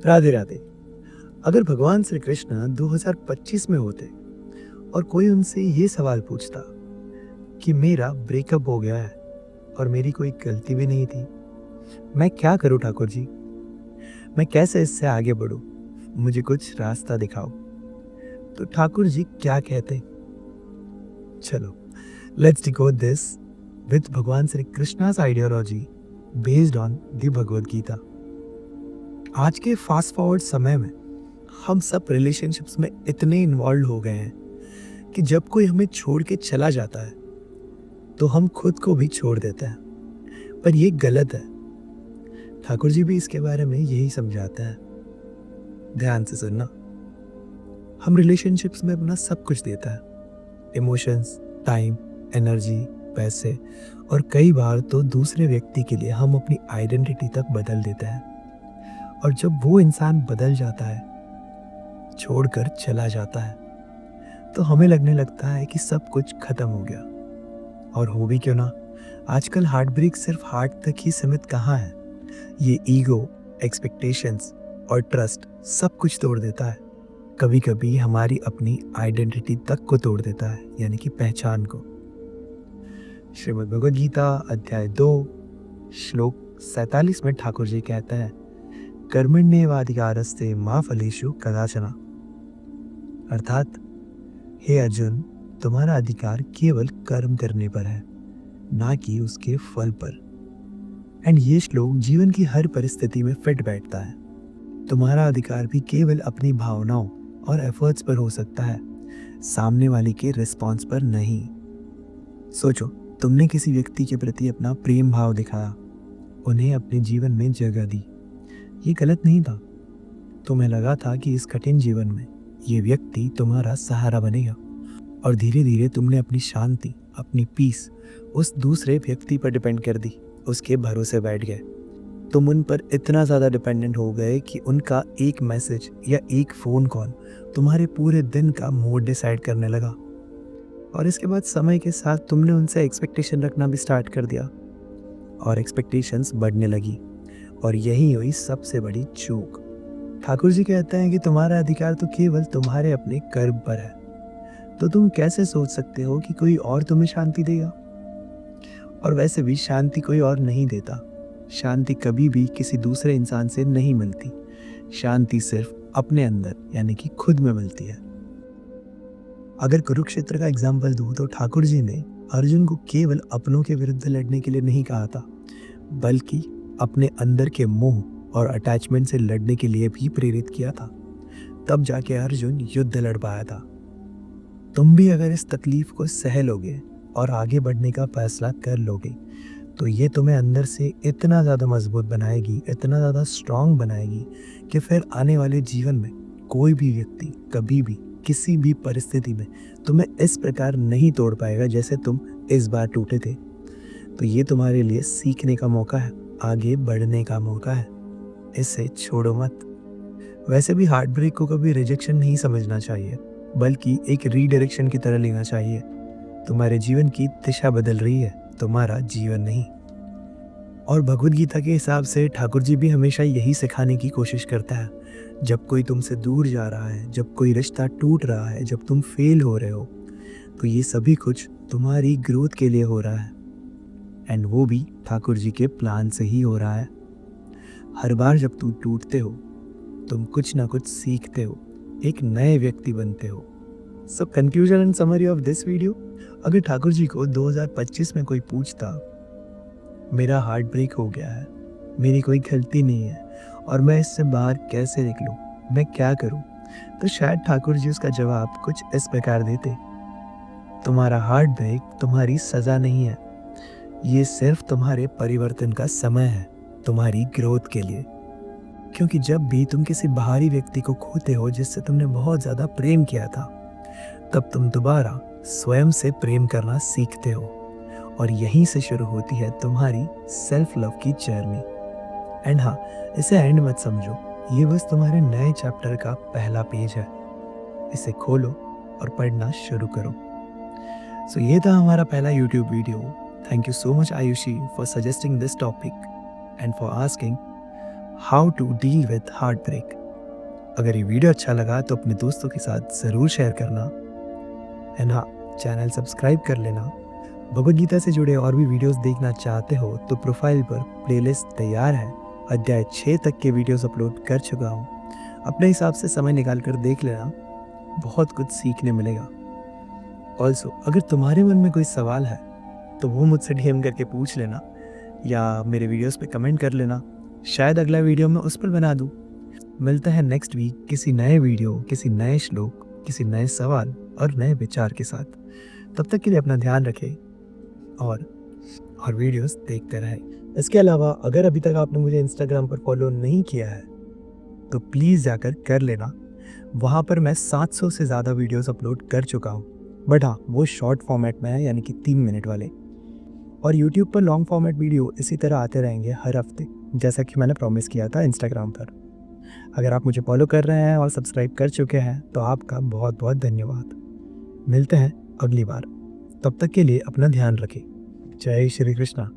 राधे राधे। अगर भगवान श्री कृष्ण 2025 में होते और कोई उनसे ये सवाल पूछता कि मेरा ब्रेकअप हो गया है और मेरी कोई गलती भी नहीं थी, मैं क्या करूं ठाकुर जी? मैं कैसे इससे आगे बढ़ूं? मुझे कुछ रास्ता दिखाओ। तो ठाकुर जी क्या कहते? चलो, लेट्स डिकोड दिस विद भगवान Shri Krishna's ideology based on the Bhagavad Gita. आज के फास्ट फॉरवर्ड समय में हम सब रिलेशनशिप्स में इतने इन्वॉल्व हो गए हैं कि जब कोई हमें छोड़ के चला जाता है तो हम खुद को भी छोड़ देते हैं, पर ये गलत है। ठाकुर जी भी इसके बारे में यही समझाते हैं। ध्यान से सुनना। हम रिलेशनशिप्स में अपना सब कुछ देता है, इमोशंस, टाइम, एनर्जी, पैसे, और कई बार तो दूसरे व्यक्ति के लिए हम अपनी आइडेंटिटी तक बदल देते हैं। और जब वो इंसान बदल जाता है, छोड़कर चला जाता है, तो हमें लगने लगता है कि सब कुछ खत्म हो गया। और हो भी क्यों ना, आजकल हार्ट ब्रेक सिर्फ हार्ट तक ही सीमित कहाँ है। ये ईगो, एक्सपेक्टेशंस और ट्रस्ट सब कुछ तोड़ देता है। कभी कभी हमारी अपनी आइडेंटिटी तक को तोड़ देता है, यानी कि पहचान को। श्रीमद् भगवद गीता अध्याय 2 श्लोक 47 में ठाकुर जी कहते हैं, कर्मण्येवाधिकारस्ते मा फलेषु कदाचन। अर्थात हे अर्जुन, तुम्हारा अधिकार केवल कर्म करने पर है, ना कि उसके फल पर। एंड ये श्लोक जीवन की हर परिस्थिति में फिट बैठता है। तुम्हारा अधिकार भी केवल अपनी भावनाओं और एफर्ट्स पर हो सकता है, सामने वाले के रिस्पॉन्स पर नहीं। सोचो, तुमने किसी व्यक्ति के प्रति अपना प्रेम भाव दिखाया, उन्हें अपने जीवन में जगह दी। ये गलत नहीं था। तुम्हें लगा था कि इस कठिन जीवन में ये व्यक्ति तुम्हारा सहारा बनेगा, और धीरे धीरे तुमने अपनी शांति, अपनी पीस उस दूसरे व्यक्ति पर डिपेंड कर दी, उसके भरोसे बैठ गए। तुम उन पर इतना ज़्यादा डिपेंडेंट हो गए कि उनका एक मैसेज या एक फ़ोन कॉल तुम्हारे पूरे दिन का मूड डिसाइड करने लगा। और इसके बाद समय के साथ तुमने उनसे एक्सपेक्टेशन रखना भी स्टार्ट कर दिया, और एक्सपेक्टेशंस बढ़ने लगी। और यही हुई सबसे बड़ी चूक। ठाकुर जी कहते हैं कि तुम्हारा अधिकार तो केवल तुम्हारे अपने कर्म पर है। तो तुम कैसे सोच सकते हो कि कोई और तुम्हें शांति देगा? और वैसे भी शांति कोई और नहीं देता। शांति कभी भी किसी दूसरे इंसान से नहीं मिलती। शांति सिर्फ अपने अंदर, यानी कि खुद में मिलती है। अगर कुरुक्षेत्र का एग्जाम्पल दूं तो ठाकुर जी ने अर्जुन को केवल अपनों के विरुद्ध लड़ने के लिए नहीं कहा था, बल्कि अपने अंदर के मोह और अटैचमेंट से लड़ने के लिए भी प्रेरित किया था। तब जाके अर्जुन युद्ध लड़ पाया था। तुम भी अगर इस तकलीफ को सह लोगे और आगे बढ़ने का फैसला कर लोगे, तो ये तुम्हें अंदर से इतना ज़्यादा मजबूत बनाएगी, इतना ज़्यादा स्ट्रांग बनाएगी कि फिर आने वाले जीवन में कोई भी व्यक्ति कभी भी किसी भी परिस्थिति में तुम्हें इस प्रकार नहीं तोड़ पाएगा जैसे तुम इस बार टूटे थे। तो ये तुम्हारे लिए सीखने का मौका है, आगे बढ़ने का मौका है। इसे छोड़ो मत। वैसे भी हार्ट ब्रेक को कभी रिजेक्शन नहीं समझना चाहिए, बल्कि एक रीडायरेक्शन की तरह लेना चाहिए। तुम्हारे जीवन की दिशा बदल रही है, तुम्हारा जीवन नहीं। और भगवद गीता के हिसाब से ठाकुर जी भी हमेशा यही सिखाने की कोशिश करता है। जब कोई तुमसे दूर जा रहा है, जब कोई रिश्ता टूट रहा है, जब तुम फेल हो रहे हो, तो ये सभी कुछ तुम्हारी ग्रोथ के लिए हो रहा है। एंड वो भी ठाकुर जी के प्लान से ही हो रहा है। हर बार जब तुम टूटते हो, तुम कुछ ना कुछ सीखते हो, एक नए व्यक्ति बनते हो। So conclusion and summary of this video, अगर ठाकुर जी को 2025 में कोई पूछता, मेरा हार्ट ब्रेक हो गया है, मेरी कोई गलती नहीं है और मैं इससे बाहर कैसे निकलूं, मैं क्या करूं, तो शायद ठाकुर जी उसका जवाब कुछ इस प्रकार देते, तुम्हारा हार्ट ब्रेक तुम्हारी सज़ा नहीं है, ये सिर्फ तुम्हारे परिवर्तन का समय है, तुम्हारी ग्रोथ के लिए। क्योंकि जब भी तुम किसी बाहरी व्यक्ति को खोते हो जिससे तुमने बहुत ज़्यादा प्रेम किया था, तब तुम दोबारा स्वयं से प्रेम करना सीखते हो, और यहीं से शुरू होती है तुम्हारी सेल्फ लव की जर्नी। एंड हाँ, इसे एंड मत समझो, ये बस तुम्हारे नए चैप्टर का पहला पेज है। इसे खोलो और पढ़ना शुरू करो। सो ये था हमारा पहला YouTube video. Thank you so much Ayushi for suggesting this topic and for asking how to deal with heartbreak. अगर ये वीडियो अच्छा लगा तो अपने दोस्तों के साथ ज़रूर शेयर करना, एंड हाँ, चैनल सब्सक्राइब कर लेना। भगवद गीता से जुड़े और भी वीडियोस देखना चाहते हो तो प्रोफाइल पर प्लेलिस्ट तैयार है। अध्याय 6 तक के वीडियोस अपलोड कर चुका हूँ, अपने हिसाब से समय निकाल कर देख लेना, बहुत कुछ सीखने मिलेगा। ऑल्सो अगर तुम्हारे मन में कोई सवाल है तो वो मुझसे डीएम करके पूछ लेना या मेरे वीडियोस पे कमेंट कर लेना, शायद अगला वीडियो मैं उस पर बना दूँ। मिलते हैं नेक्स्ट वीक किसी नए वीडियो, किसी नए श्लोक, किसी नए सवाल और नए विचार के साथ। तब तक के लिए अपना ध्यान रखें और वीडियोस देखते रहें। इसके अलावा अगर अभी तक आपने मुझे इंस्टाग्राम पर फॉलो नहीं किया है तो प्लीज़ जाकर कर लेना। वहाँ पर मैं 700 से ज़्यादा वीडियोस अपलोड कर चुका हूँ, बट हाँ, वो शॉर्ट फॉर्मेट में है, यानी कि 3 मिनट वाले। और यूट्यूब पर लॉन्ग फॉर्मेट वीडियो इसी तरह आते रहेंगे हर हफ्ते, जैसा कि मैंने प्रॉमिस किया था इंस्टाग्राम पर। अगर आप मुझे फॉलो कर रहे हैं और सब्सक्राइब कर चुके हैं तो आपका बहुत बहुत धन्यवाद। मिलते हैं अगली बार, तब तक के लिए अपना ध्यान रखें। जय श्री कृष्णा।